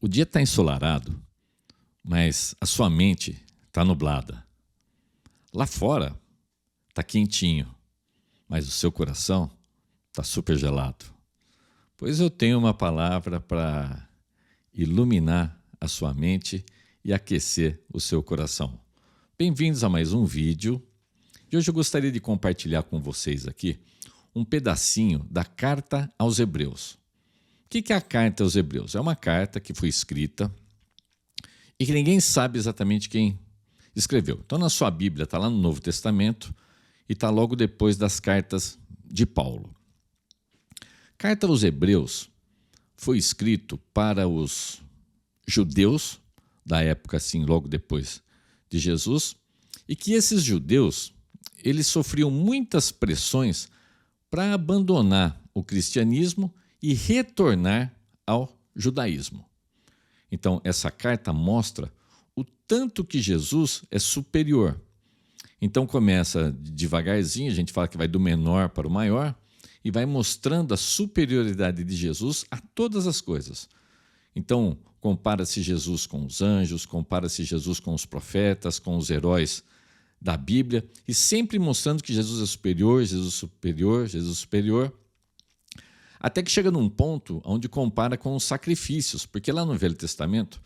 O dia está ensolarado, mas a sua mente está nublada. Lá fora está quentinho, mas o seu coração está super gelado. Pois eu tenho uma palavra para iluminar a sua mente e aquecer o seu coração. Bem-vindos a mais um vídeo. E hoje eu gostaria de compartilhar com vocês aqui um pedacinho da Carta aos Hebreus. O que é a Carta aos Hebreus? É uma carta que foi escrita e que ninguém sabe exatamente quem escreveu. Então, na sua Bíblia, está lá no Novo Testamento e está logo depois das cartas de Paulo. Carta aos Hebreus foi escrito para os judeus da época, assim, logo depois de Jesus, e que esses judeus, eles sofriam muitas pressões para abandonar o cristianismo e retornar ao judaísmo. Então, essa carta mostra o tanto que Jesus é superior. Então, começa devagarzinho, a gente fala que vai do menor para o maior, e vai mostrando a superioridade de Jesus a todas as coisas. Então, compara-se Jesus com os anjos, compara-se Jesus com os profetas, com os heróis da Bíblia, e sempre mostrando que Jesus é superior, Jesus é superior, Jesus é superior, até que chega num ponto onde compara com os sacrifícios, porque lá no Velho Testamento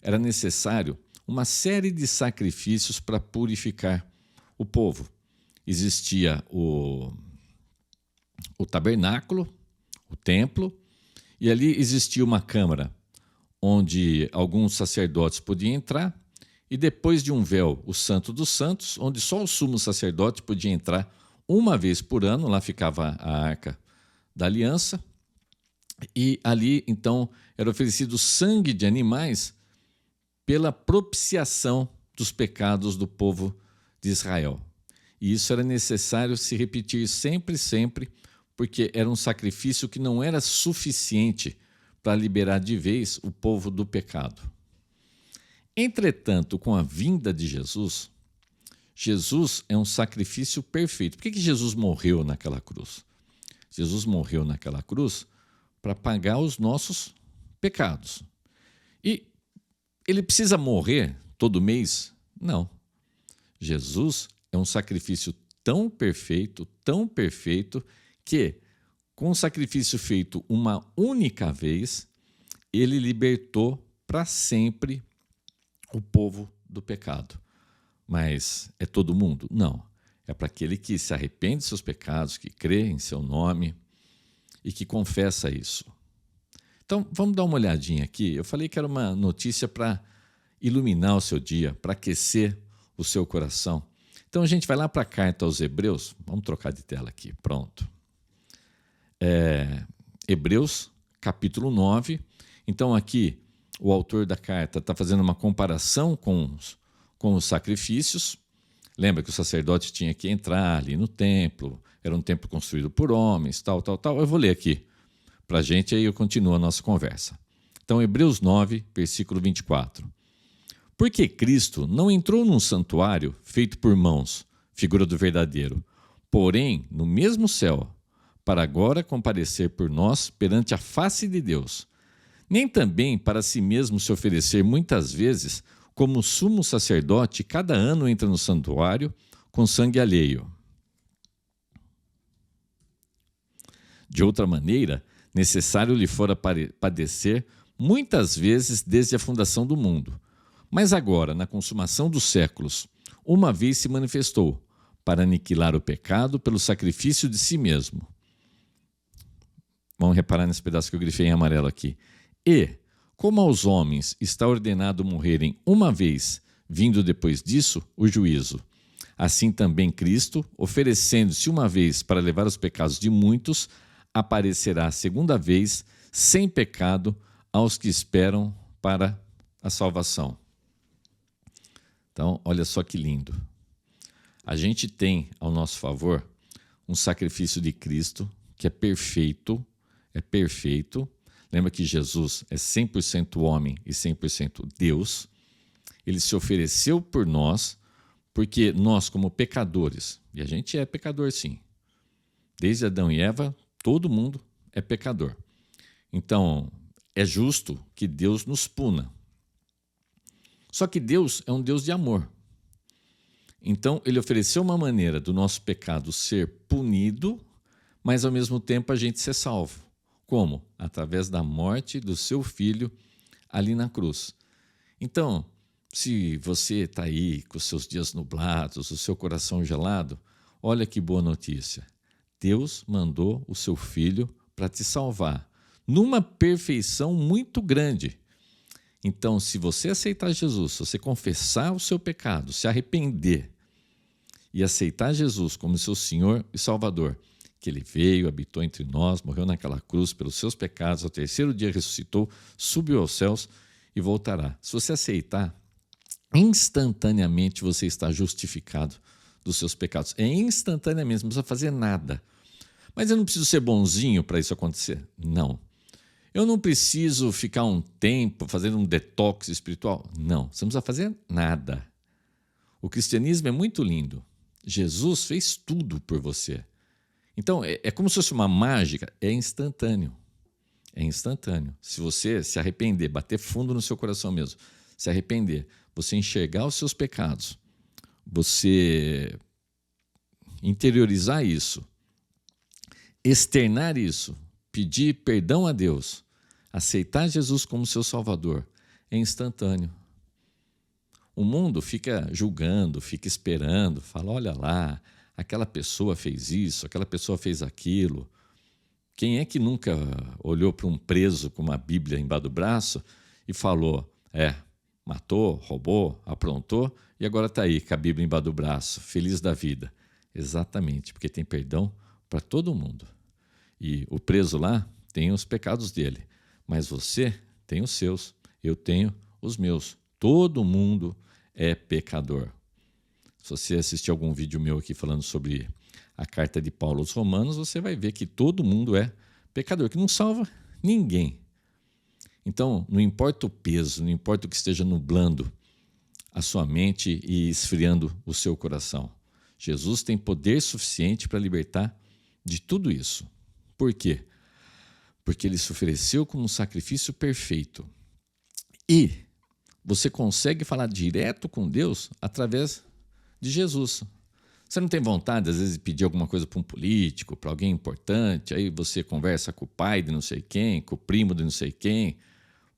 era necessário uma série de sacrifícios para purificar o povo. Existia o tabernáculo, o templo, e ali existia uma câmara onde alguns sacerdotes podiam entrar, e depois de um véu, o Santo dos Santos, onde só o sumo sacerdote podia entrar uma vez por ano. Lá ficava a Arca da Aliança, e ali, então, era oferecido sangue de animais pela propiciação dos pecados do povo de Israel. E isso era necessário se repetir sempre, sempre, porque era um sacrifício que não era suficiente para liberar de vez o povo do pecado. Entretanto, com a vinda de Jesus, Jesus é um sacrifício perfeito. Por que Jesus morreu naquela cruz? Jesus morreu naquela cruz para pagar os nossos pecados. E ele precisa morrer todo mês? Não. Jesus é um sacrifício tão perfeito, que, com o sacrifício feito uma única vez, ele libertou para sempre o povo do pecado. Mas é todo mundo? Não. É para aquele que se arrepende de seus pecados, que crê em seu nome e que confessa isso. Então, vamos dar uma olhadinha aqui. Eu falei que era uma notícia para iluminar o seu dia, para aquecer o seu coração. Então, a gente vai lá para a Carta aos Hebreus. Vamos trocar de tela aqui. Pronto. Hebreus, capítulo 9. Então, aqui, o autor da carta está fazendo uma comparação com os sacrifícios. Lembra que o sacerdote tinha que entrar ali no templo, era um templo construído por homens, tal. Eu vou ler aqui para a gente, aí eu continuo a nossa conversa. Então, Hebreus 9, versículo 24. Porque Cristo não entrou num santuário feito por mãos, figura do verdadeiro, porém no mesmo céu, para agora comparecer por nós perante a face de Deus, nem também para si mesmo se oferecer muitas vezes, como sumo sacerdote, cada ano entra no santuário com sangue alheio. De outra maneira, necessário lhe fora padecer muitas vezes desde a fundação do mundo. Mas agora, na consumação dos séculos, uma vez se manifestou para aniquilar o pecado pelo sacrifício de si mesmo. Vamos reparar nesse pedaço que eu grifei em amarelo aqui. E, como aos homens está ordenado morrerem uma vez, vindo depois disso o juízo, assim também Cristo, oferecendo-se uma vez para levar os pecados de muitos, aparecerá a segunda vez, sem pecado, aos que esperam para a salvação. Então, olha só que lindo. A gente tem ao nosso favor um sacrifício de Cristo que é perfeito. Lembra que Jesus é 100% homem e 100% Deus. Ele se ofereceu por nós, porque nós, como pecadores, e a gente é pecador sim, desde Adão e Eva, todo mundo é pecador. Então, é justo que Deus nos puna. Só que Deus é um Deus de amor. Então, ele ofereceu uma maneira do nosso pecado ser punido, mas ao mesmo tempo a gente ser salvo. Como? Através da morte do seu filho ali na cruz. Então, se você está aí com os seus dias nublados, o seu coração gelado, olha que boa notícia. Deus mandou o seu filho para te salvar, numa perfeição muito grande. Então, se você aceitar Jesus, se você confessar o seu pecado, se arrepender e aceitar Jesus como seu Senhor e Salvador, que Ele veio, habitou entre nós, morreu naquela cruz pelos seus pecados, ao terceiro dia ressuscitou, subiu aos céus e voltará. Se você aceitar, instantaneamente você está justificado dos seus pecados. É instantaneamente, não precisa fazer nada. Mas eu não preciso ser bonzinho para isso acontecer? Não. Eu não preciso ficar um tempo fazendo um detox espiritual? Não, você não precisa fazer nada. O cristianismo é muito lindo. Jesus fez tudo por você. Então, é como se fosse uma mágica, é instantâneo. É instantâneo. Se você se arrepender, bater fundo no seu coração mesmo, se arrepender, você enxergar os seus pecados, você interiorizar isso, externar isso, pedir perdão a Deus, aceitar Jesus como seu Salvador, é instantâneo. O mundo fica julgando, fica esperando, fala, olha lá, aquela pessoa fez isso, aquela pessoa fez aquilo. Quem é que nunca olhou para um preso com uma Bíblia embaixo do braço e falou, matou, roubou, aprontou e agora está aí com a Bíblia embaixo do braço, feliz da vida. Exatamente, porque tem perdão para todo mundo. E o preso lá tem os pecados dele, mas você tem os seus, eu tenho os meus. Todo mundo é pecador. Se você assistir algum vídeo meu aqui falando sobre a carta de Paulo aos Romanos, você vai ver que todo mundo é pecador, que não salva ninguém. Então, não importa o peso, não importa o que esteja nublando a sua mente e esfriando o seu coração. Jesus tem poder suficiente para libertar de tudo isso. Por quê? Porque ele se ofereceu como um sacrifício perfeito. E você consegue falar direto com Deus através de Jesus. Você não tem vontade, às vezes, de pedir alguma coisa para um político, para alguém importante, aí você conversa com o pai de não sei quem, com o primo de não sei quem.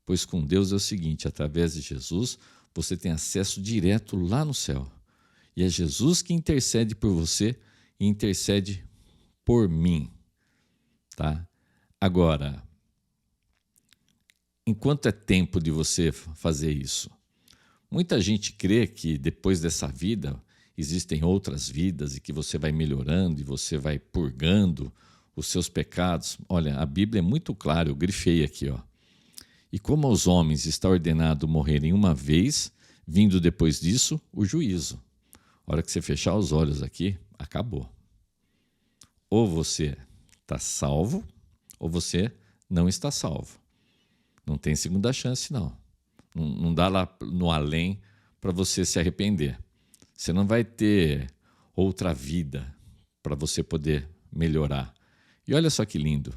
Pois com Deus é o seguinte, através de Jesus, você tem acesso direto lá no céu. E é Jesus que intercede por você e intercede por mim. Tá? Agora, enquanto é tempo de você fazer isso? Muita gente crê que depois dessa vida existem outras vidas e que você vai melhorando e você vai purgando os seus pecados. Olha, a Bíblia é muito clara, eu grifei aqui, ó. E como aos homens está ordenado morrerem uma vez, vindo depois disso o juízo. A hora que você fechar os olhos aqui, acabou. Ou você está salvo, ou você não está salvo. Não tem segunda chance, não. Não dá lá no além para você se arrepender. Você não vai ter outra vida para você poder melhorar. E olha só que lindo.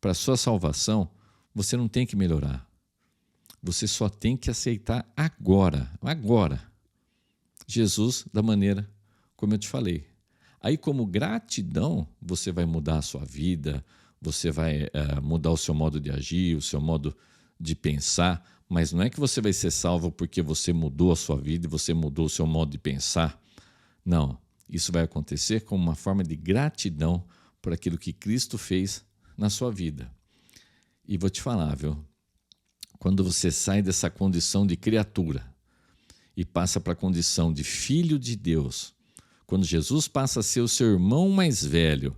Para a sua salvação, você não tem que melhorar. Você só tem que aceitar agora. Jesus da maneira como eu te falei. Aí, como gratidão, você vai mudar a sua vida, você vai mudar o seu modo de agir, o seu modo de pensar, mas não é que você vai ser salvo porque você mudou a sua vida e você mudou o seu modo de pensar. Não, isso vai acontecer como uma forma de gratidão por aquilo que Cristo fez na sua vida. E vou te falar, viu? Quando você sai dessa condição de criatura e passa para a condição de filho de Deus, quando Jesus passa a ser o seu irmão mais velho,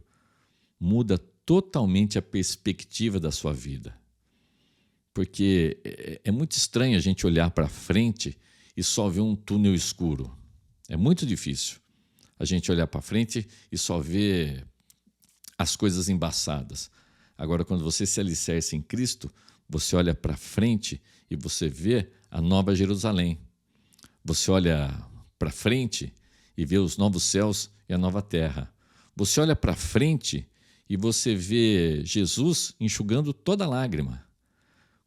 muda totalmente a perspectiva da sua vida. Porque é muito estranho a gente olhar para frente e só ver um túnel escuro. É muito difícil a gente olhar para frente e só ver as coisas embaçadas. Agora, quando você se alicerça em Cristo, você olha para frente e você vê a Nova Jerusalém. Você olha para frente e vê os novos céus e a nova terra. Você olha para frente e você vê Jesus enxugando toda lágrima.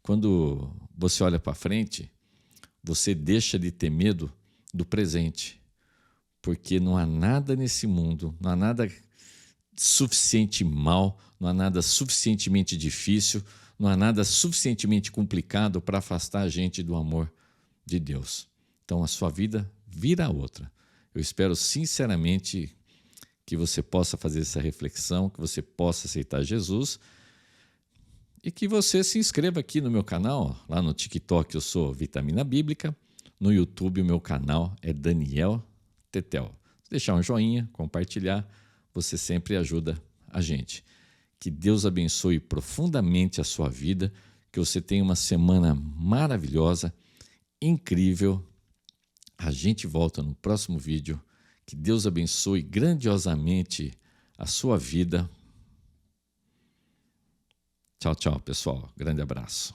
quando você olha para frente, você deixa de ter medo do presente, porque não há nada nesse mundo, não há nada suficiente mal, não há nada suficientemente difícil, não há nada suficientemente complicado para afastar a gente do amor de Deus. Então a sua vida vira outra. Eu espero sinceramente que você possa fazer essa reflexão, que você possa aceitar Jesus e que você se inscreva aqui no meu canal. Lá no TikTok eu sou Vitamina Bíblica, no YouTube o meu canal é Daniel Tetel. Deixar um joinha, compartilhar, você sempre ajuda a gente. Que Deus abençoe profundamente a sua vida, que você tenha uma semana maravilhosa, incrível. A gente volta no próximo vídeo. Que Deus abençoe grandiosamente a sua vida. Tchau, tchau, pessoal. Grande abraço.